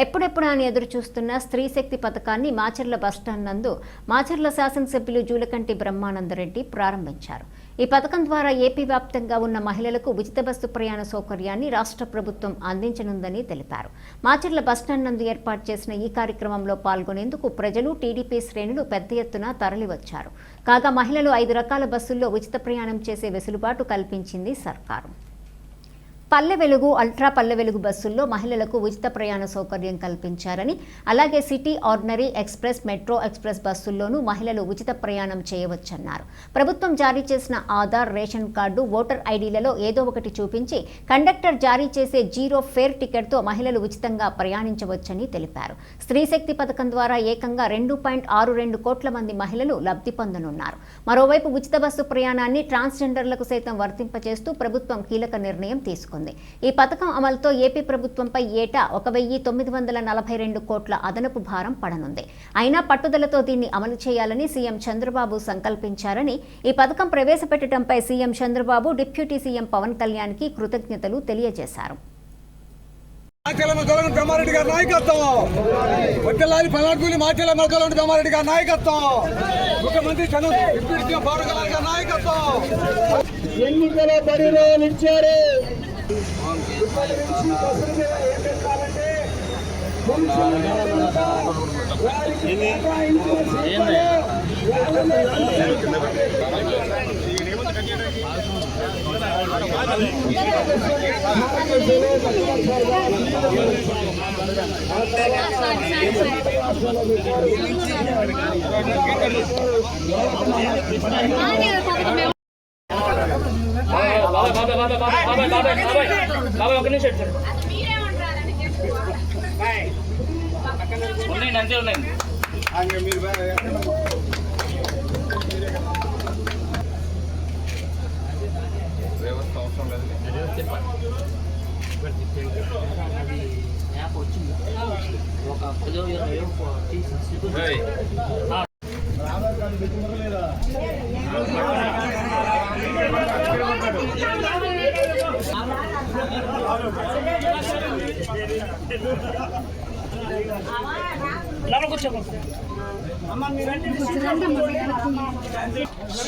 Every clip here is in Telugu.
ఎప్పుడెప్పుడు అని ఎదురు చూస్తున్న స్త్రీ శక్తి పథకాన్ని మాచర్ల బస్టాండ్ నందు మాచర్ల శాసనసభ్యులు జూలకంటి బ్రహ్మానందరెడ్డి ప్రారంభించారు. ఈ పథకం ద్వారా ఏపీ వ్యాప్తంగా ఉన్న మహిళలకు ఉచిత బస్సు ప్రయాణ సౌకర్యాన్ని రాష్ట్ర ప్రభుత్వం అందించనుందని తెలిపారు. మాచర్ల బస్టాండ్ నందు ఏర్పాటు చేసిన ఈ కార్యక్రమంలో పాల్గొనేందుకు ప్రజలు, టీడీపీ శ్రేణులు పెద్ద ఎత్తున తరలివచ్చారు. కాగా మహిళలు 5 రకాల బస్సుల్లో ఉచిత ప్రయాణం చేసే వెసులుబాటు కల్పించింది సర్కారు. పల్లె వెలుగు, అల్ట్రా పల్లె వెలుగు బస్సుల్లో మహిళలకు ఉచిత ప్రయాణ సౌకర్యం కల్పించారని, అలాగే city, ordinary express, metro express బస్సుల్లోనూ మహిళలు ఉచిత ప్రయాణం చేయవచ్చన్నారు. ప్రభుత్వం జారీ చేసిన ఆధార్, రేషన్ కార్డు, ఓటర్ ఐడీలలో ఏదో ఒకటి చూపించి కండక్టర్ జారీ చేసే జీరో ఫేర్ టికెట్తో మహిళలు ఉచితంగా ప్రయాణించవచ్చని తెలిపారు. స్త్రీ శక్తి పథకం ద్వారా ఏకంగా 2.62 కోట్ల మంది మహిళలు లబ్ధి పొందనున్నారు. మరోవైపు ఉచిత బస్సు ప్రయాణాన్ని ట్రాన్స్జెండర్లకు సైతం వర్తింపచేస్తూ ప్రభుత్వం కీలక నిర్ణయం తీసుకుంది. ఈ పథకం అమలుతో ఏపీ ప్రభుత్వంపై ఏటా 1942 కోట్ల అదనపు భారం పడనుంది. అయినా పట్టుదలతో దీన్ని అమలు చేయాలని సీఎం చంద్రబాబు సంకల్పించారని, ఈ పథకం ప్రవేశపెట్టడంపై CM Chandrababu, deputy CM Pawan కళ్యాణ్కి కృతజ్ఞతలు తెలియజేశారు. ఎన్నికల బడిలో నిలిచారు.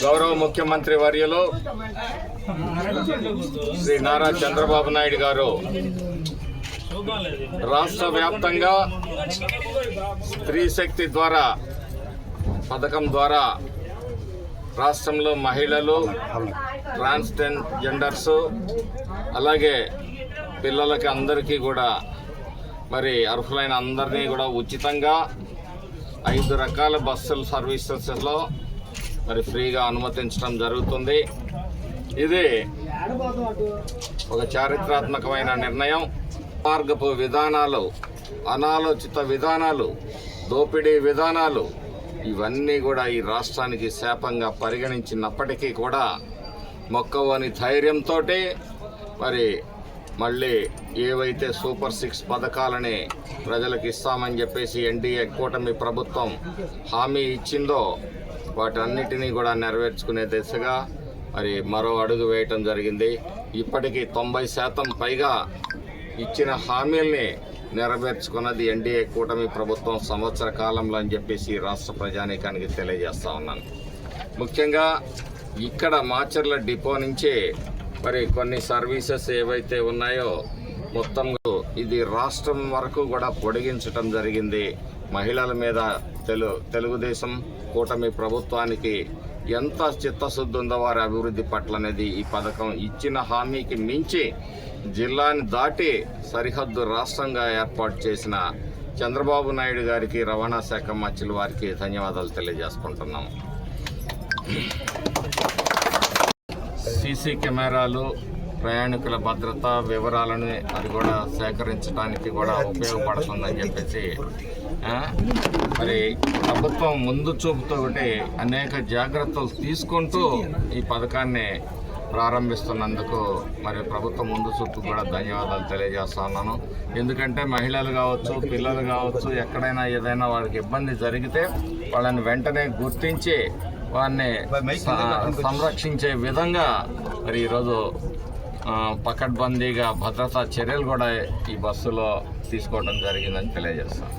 గౌరవ ముఖ్యమంత్రి వర్యులు శ్రీ నారా చంద్రబాబు నాయుడు గారు రాష్ట్ర వ్యాప్తంగా స్త్రీ శక్తి ద్వారా పథకం ద్వారా రాష్ట్రంలో మహిళలు, ట్రాన్స్జెండర్స్, అలాగే పిల్లలకి అందరికీ కూడా మరి అర్హులైన అందరినీ కూడా ఉచితంగా 5 రకాల బస్సుల సర్వీసెస్లో మరి ఫ్రీగా అనుమతించడం జరుగుతుంది. ఇది ఒక చారిత్రాత్మకమైన నిర్ణయం. మార్గపు విధానాలు, అనాలోచిత విధానాలు, దోపిడీ విధానాలు ఇవన్నీ కూడా ఈ రాష్ట్రానికి శాపంగా పరిగణించినప్పటికీ కూడా మొక్కవని ధైర్యంతో మరి మళ్ళీ ఏవైతే సూపర్ 6 పథకాలని ప్రజలకు ఇస్తామని చెప్పేసి ఎన్డీఏ కూటమి ప్రభుత్వం హామీ ఇచ్చిందో వాటన్నిటినీ కూడా నెరవేర్చుకునే దిశగా మరి మరో అడుగు వేయటం జరిగింది. ఇప్పటికీ 90% పైగా ఇచ్చిన హామీల్ని నెరవేర్చుకున్నది ఎన్డీఏ కూటమి ప్రభుత్వం సంవత్సర కాలంలో అని చెప్పేసి రాష్ట్ర ప్రజానీకానికి తెలియజేస్తా ఉన్నాను. ముఖ్యంగా ఇక్కడ మాచర్ల డిపో నుంచి మరి కొన్ని సర్వీసెస్ ఏవైతే ఉన్నాయో మొత్తం ఇది రాష్ట్రం వరకు కూడా పొడిగించటం జరిగింది. మహిళల మీద తెలుగుదేశం కూటమి ప్రభుత్వానికి ఎంత చిత్తశుద్ధి ఉందో వారి అభివృద్ధి పట్ల అనేది ఈ పథకం ఇచ్చిన హామీకి మించి జిల్లాని దాటి సరిహద్దు రాష్ట్రంగా ఏర్పాటు చేసిన చంద్రబాబు నాయుడు గారికి, రవాణా శాఖ మంత్రుల వారికి ధన్యవాదాలు తెలియజేసుకుంటున్నాము. సీసీ కెమెరాలు ప్రయాణికుల భద్రత వివరాలను అది కూడా సేకరించడానికి కూడా ఉపయోగపడుతుందని చెప్పేసి మరి ప్రభుత్వం ముందు చూపుతో అనేక జాగ్రత్తలు తీసుకుంటూ ఈ పథకాన్ని ప్రారంభిస్తున్నందుకు మరి ప్రభుత్వం ముందు చూపు కూడా ధన్యవాదాలు తెలియజేస్తా ఉన్నాను. ఎందుకంటే మహిళలు కావచ్చు, పిల్లలు కావచ్చు, ఎక్కడైనా ఏదైనా వాళ్ళకి ఇబ్బంది జరిగితే వాళ్ళని వెంటనే గుర్తించి వారిని సంరక్షించే విధంగా మరి ఈరోజు పకడ్బందీగా భద్రతా చర్యలు కూడా ఈ బస్సులో తీసుకోవడం జరిగిందని తెలియజేస్తాను.